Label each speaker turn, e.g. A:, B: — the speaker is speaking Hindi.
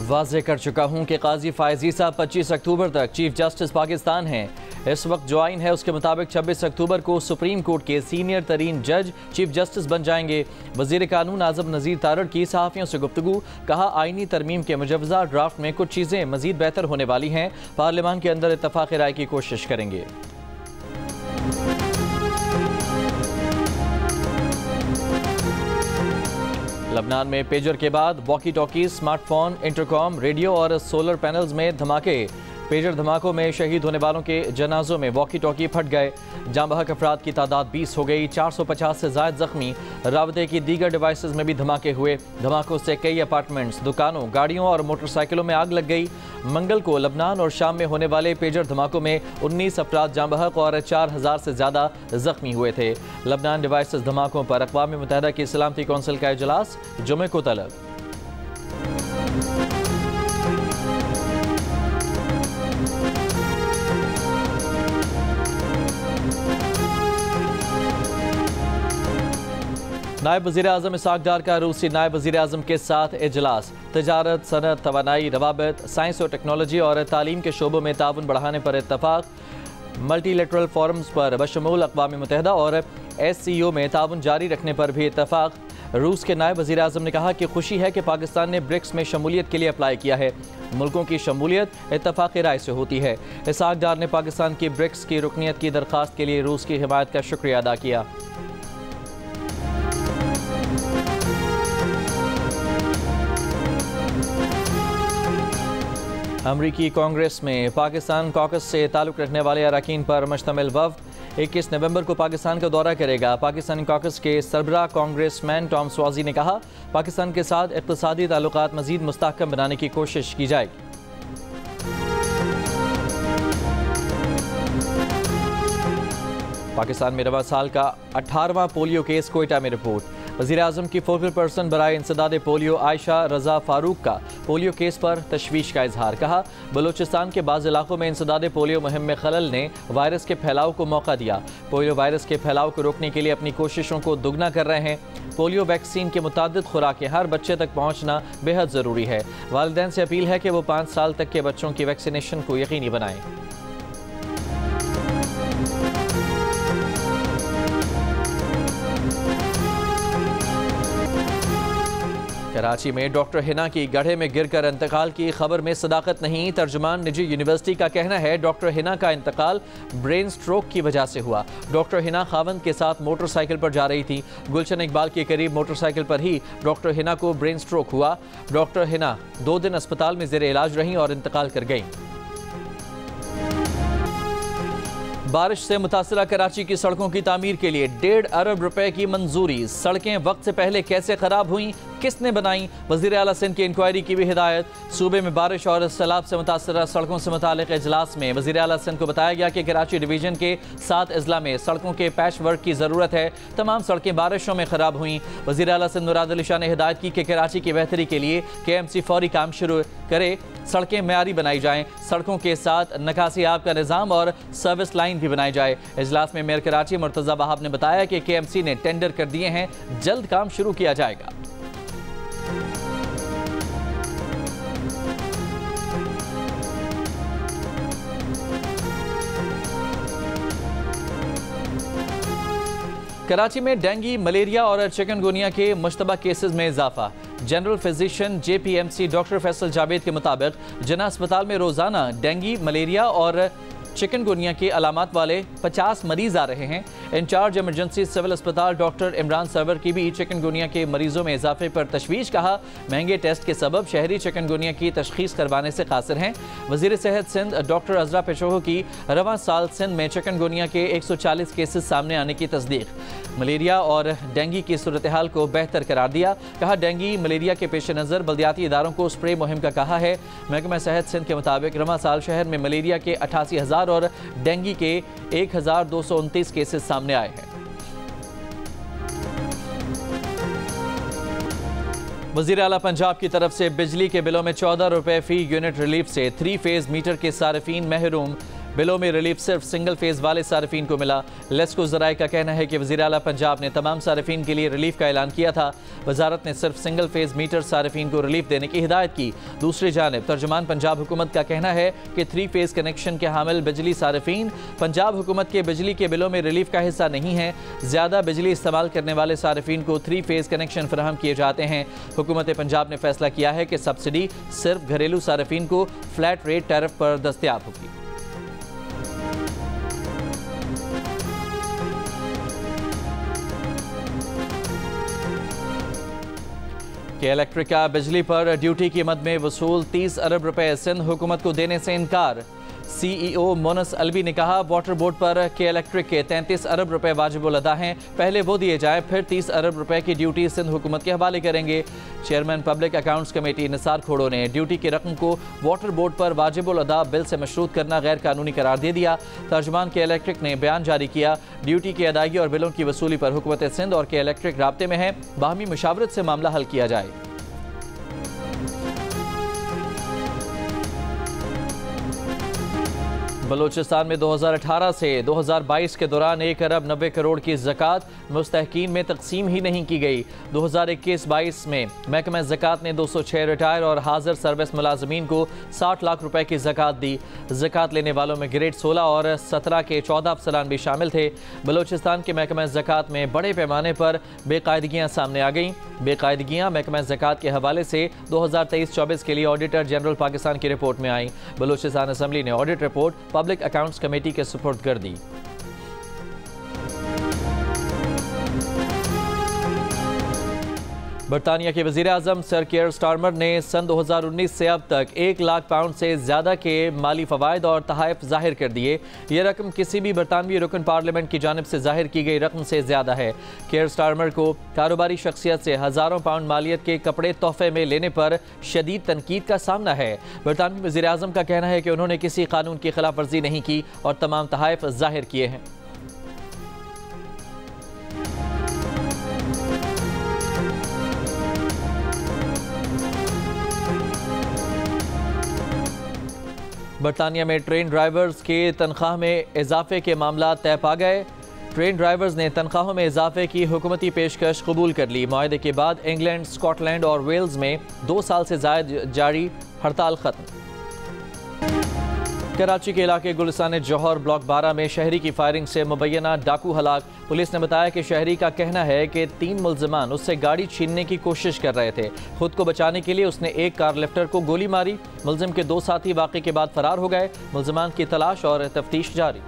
A: वाज़ेह कर चुका हूँ कि काजी फायजी साहब 25 अक्टूबर तक चीफ जस्टिस पाकिस्तान हैं। इस वक्त जो आइन है उसके मुताबिक 26 अक्टूबर को सुप्रीम कोर्ट के सीनियर तरीन जज चीफ जस्टिस बन जाएंगे। वज़ीर कानून आज़म नज़ीर तारड़ की सहाफ़ियों से गुफ्तगू, कहा आइनी तरमीम के मुजव्वज़ा ड्राफ्ट में कुछ चीज़ें मज़ीद बेहतर होने वाली हैं, पार्लियामान के अंदर इत्तफ़ाक़ राय की कोशिश करेंगे। लबनान में पेजर के बाद walkie talkie, smartphone, intercom, radio और सोलर पैनल्स में धमाके। पेजर धमाकों में शहीद होने वालों के जनाजों में वॉकी टॉकी फट गए। जाँ बहक अफराद की तादाद 20 हो गई, 450 से ज़ायद जख्मी। राबते की दीगर डिवाइसेस में भी धमाके हुए। धमाकों से कई अपार्टमेंट्स, दुकानों, गाड़ियों और मोटरसाइकिलों में आग लग गई। मंगल को लबनान और शाम में होने वाले पेजर धमाकों में 19 अफराद जाँ बहक और 4000 से ज़्यादा जख्मी हुए थे। लबनान डिवाइसेस धमाकों पर अक़वाम मुत्तहिदा की सलामती कौंसिल का इजलास जुमे को तलब। नायब वज़ीर आज़म इसहाक़ डार का रूसी नायब वज़ीर आज़म के साथ इजलास। तजारत, सनत, तवानाई, रवाबत, साइंस और टेक्नोलॉजी और तालीम के शोबों में ताउन बढ़ाने पर इत्तफ़ाक़। मल्टीलेटरल फोरम्स पर बशमूल अक़वाम मुत्तहिदा और SCO में ताउन जारी रखने पर भी इत्तफ़ाक़। रूस के नायब वज़ीर आज़म ने कहा कि खुशी है कि पाकिस्तान ने ब्रिक्स में शमूलियत के लिए अप्लाई किया है। मुल्कों की शमूलियत इत्तफ़ाक़ राय से होती है। इसहाक़ डार ने पाकिस्तान की ब्रिक्स की रुकनीत की दरख्वास्त के लिए रूस की हिमायत का शुक्रिया अदा किया। अमरीकी कांग्रेस में पाकिस्तान कॉकस से ताल्लुक़ रखने वाले अरकान पर मुश्तमिल वफ़द 21 नवंबर को पाकिस्तान का दौरा करेगा। पाकिस्तानी कॉकस के सरबराह कांग्रेसमैन टॉम स्वाज़ी ने कहा, पाकिस्तान के साथ इक़्तिसादी ताल्लुक़ात मज़ीद मुस्तहकम बनाने की कोशिश की जाएगी। पाकिस्तान में रवा साल का 18वां पोलियो केस कोयटा में रिपोर्ट। वज़ीर आज़म की फोकल पर्सन बराए इंसदाद पोलियो आयशा रज़ा फारूक का पोलियो केस पर तशवीश का इजहार। कहा, बलूचिस्तान के बाज़ इलाकों में इंसदाद पोलियो मुहिम में खलल ने वायरस के फैलाव को मौका दिया। पोलियो वायरस के फैलाव को रोकने के लिए अपनी कोशिशों को दुगना कर रहे हैं। पोलियो वैक्सीन के मुतादिद खुराकें हर बच्चे तक पहुँचना बेहद ज़रूरी है। वालिदैन से अपील है कि वो 5 साल तक के बच्चों की वैक्सीनेशन को यकीनी बनाएं। कराची में डॉक्टर हिना की गड्ढे में गिरकर इंतकाल की खबर में सदाकत नहीं। तर्जुमान निजी यूनिवर्सिटी का कहना है डॉक्टर हिना का इंतकाल ब्रेन स्ट्रोक की वजह से हुआ। डॉक्टर हिना खावंद के साथ मोटरसाइकिल पर जा रही थी। गुलशन इकबाल के करीब मोटरसाइकिल पर ही डॉक्टर हिना को ब्रेन स्ट्रोक हुआ। डॉक्टर हिना 2 दिन अस्पताल में ज़ेर इलाज रहीं और इंतकाल कर गईं। बारिश से मुतासरा कराची की सड़कों की तामीर के लिए 1.5 अरब रुपए की मंजूरी। सड़कें वक्त से पहले कैसे खराब हुई, किसने बनाई, वज़ीर आला सिंध की इंक्वायरी की भी हिदायत। सूबे में बारिश और सैलाब से मुतासरा सड़कों से मुतालिक इजलास में वज़ीर आला सिंध को बताया गया कि कराची डिवीज़न के 7 अजला में सड़कों के पैच वर्क की ज़रूरत है। तमाम सड़कें बारिशों में ख़राब हुई। वज़ीर आला सिंध मुराद अली शाह ने हिदायत की कि कराची की बेहतरी के लिए KMC फौरी काम शुरू करे, सड़कें मयारी बनाई जाएँ। सड़कों के साथ निकासी आब का निज़ाम और सर्विस लाइन भी बनाई जाए। इजलास में मेयर कराची मुर्तज़ा वहाब ने बताया कि KMC ने टेंडर कर दिए हैं, जल्द काम शुरू किया जाएगा। कराची में डेंगू, मलेरिया और चिकनगुनिया के मुश्तबा केसेस में इजाफा। General physician JPMC doctor Faisal Javed के मुताबिक जना अस्पताल में रोज़ाना डेंगू, मलेरिया और चिकनगुनिया के अलामात वाले 50 मरीज आ रहे हैं। इंचार्ज इमरजेंसी सिविल अस्पताल डॉक्टर इमरान सरवर की भी चिकनगुनिया के मरीजों में इजाफे पर तशवीश। कहा, महंगे टेस्ट के सबब शहरी चिकनगुनिया की तशखीस करवाने से कासिर हैं। वज़ीर सेहत सिंध डॉक्टर अजरा पेशोहो की रवां साल सिंध में चिकनगुनिया के 140 केसेस सामने आने की तस्दीक। मलेरिया और डेंगू की सूरत हाल को बेहतर करार दिया। कहा, डेंगू मलेरिया के पेश नज़र बल्दियाती इदारों को स्प्रे मुहिम का कहा है। महकमा सेहत सिंध के मुताबिक रवां साल शहर में मलेरिया के 88,000 और डेंगू के 1229 केसेस सामने आए हैं। वज़ीर आला पंजाब की तरफ से बिजली के बिलों में 14 रुपए फी यूनिट रिलीफ से 3 फेज़ मीटर के सारिफीन महरूम। बिलों में रिलीफ सिर्फ सिंगल फेज वाले सार्फिन को मिला। लेस्को ज़राए का कहना है कि वज़ीर आला पंजाब ने तमाम सार्फिन के लिए रिलीफ का ऐलान किया था। वजारत ने सिर्फ सिंगल फेज मीटर सार्फिन को रिलीफ देने की हिदायत की। दूसरी जानिब तर्जुमान पंजाब हुकूमत का कहना है कि 3 फेज कनेक्शन के हामिल बिजली सार्फिन पंजाब हुकूमत के बिजली के बिलों में रिलीफ का हिस्सा नहीं है। ज़्यादा बिजली इस्तेमाल करने वाले सार्फिन को 3 फेज कनेक्शन फराहम किए जाते हैं। हुकूमत पंजाब ने फैसला किया है कि सब्सिडी सिर्फ घरेलू सार्फिन को फ्लैट रेट टैरिफ पर दस्तयाब होगी। के इलेक्ट्रिक का बिजली पर ड्यूटी की मद में वसूल 30 अरब रुपए सिंध हुकूमत को देने से इनकार। CEO मोनस अलवी ने कहा वाटर बोर्ड पर के इलेक्ट्रिक के 33 अरब रुपए वाजिबुल अदा हैं, पहले वो दिए जाएं फिर 30 अरब रुपए की ड्यूटी सिंध हुकूमत के हवाले करेंगे। Chairman public accounts committee Nisar Khuhro ने ड्यूटी की रकम को वाटर बोर्ड पर वाजिबुल अदा बिल से मशरूत करना गैर कानूनी करार दे दिया। तर्जुमान के इलेक्ट्रिक ने बयान जारी किया, ड्यूटी की अदायगी और बिलों की वसूली पर हुकूमत सिंध और के इलेक्ट्रिक राब्ते में है, बाहमी मुशावरत से मामला हल किया जाए। बलूचिस्तान में 2018 से 2022 के दौरान 1 अरब 90 करोड़ की ज़कात मुस्तहकीन में तकसीम ही नहीं की गई। 2021-22 में महकमा ज़कात ने 206 रिटायर और हाजिर सर्विस मुलाजमीन को 60 लाख रुपए की ज़कात दी। ज़कात लेने वालों में ग्रेड 16 और 17 के 14 अफसरान भी शामिल थे। बलूचिस्तान के महकमा ज़कात में बड़े पैमाने पर बेकायदगियाँ सामने आ गईं। बेकायदगियाँ महकमा ज़कात के हवाले से 2023-24 के लिए ऑडिटर जनरल पाकिस्तान की रिपोर्ट में आई। बलूचिस्तान असम्बली ने audit report public accounts committee के सुपुर्द कर दी। बरतानिया के वज़ीर आज़म सर कियर स्टारमर ने सन 2019 से अब तक 1 लाख पाउंड से ज़्यादा के माली फ़वाइद और तहाइफ ज़ाहिर कर दिए। यह रकम किसी भी बरतानवी रुकन पार्लियामेंट की जानिब से ज़ाहिर की गई रकम से ज़्यादा है। कियर स्टारमर को कारोबारी शख्सियत से हज़ारों पाउंड मालियत के कपड़े तोहफे में लेने पर शदीद तनकीद का सामना है। बरतानवी वज़ीर आज़म का कहना है कि उन्होंने किसी कानून की खिलाफ वर्जी नहीं की और तमाम तहाइफ ज़ाहिर किए हैं। बरतानिया में ट्रेन ड्राइवर्स के तनख्वाह में इजाफे के मामला तय पा गए। ट्रेन ड्राइवर्स ने तनख्वाहों में इजाफे की हुकूमती पेशकश कबूल कर ली। मुआहदे के बाद इंग्लैंड, स्कॉटलैंड और वेल्स में 2 साल से ज़ायद जारी हड़ताल खत्म। कराची के इलाके गुलिस्तान जौहर ब्लॉक 12 में शहरी की फायरिंग से मुबैना डाकू हलाक। पुलिस ने बताया कि शहरी का कहना है कि 3 मुल्जिमान उससे गाड़ी छीनने की कोशिश कर रहे थे। खुद को बचाने के लिए उसने एक कार लिफ्टर को गोली मारी। मुल्जिम के 2 साथी वाक़े के बाद फरार हो गए। मुल्जिमान की तलाश और तफ्तीश जारी।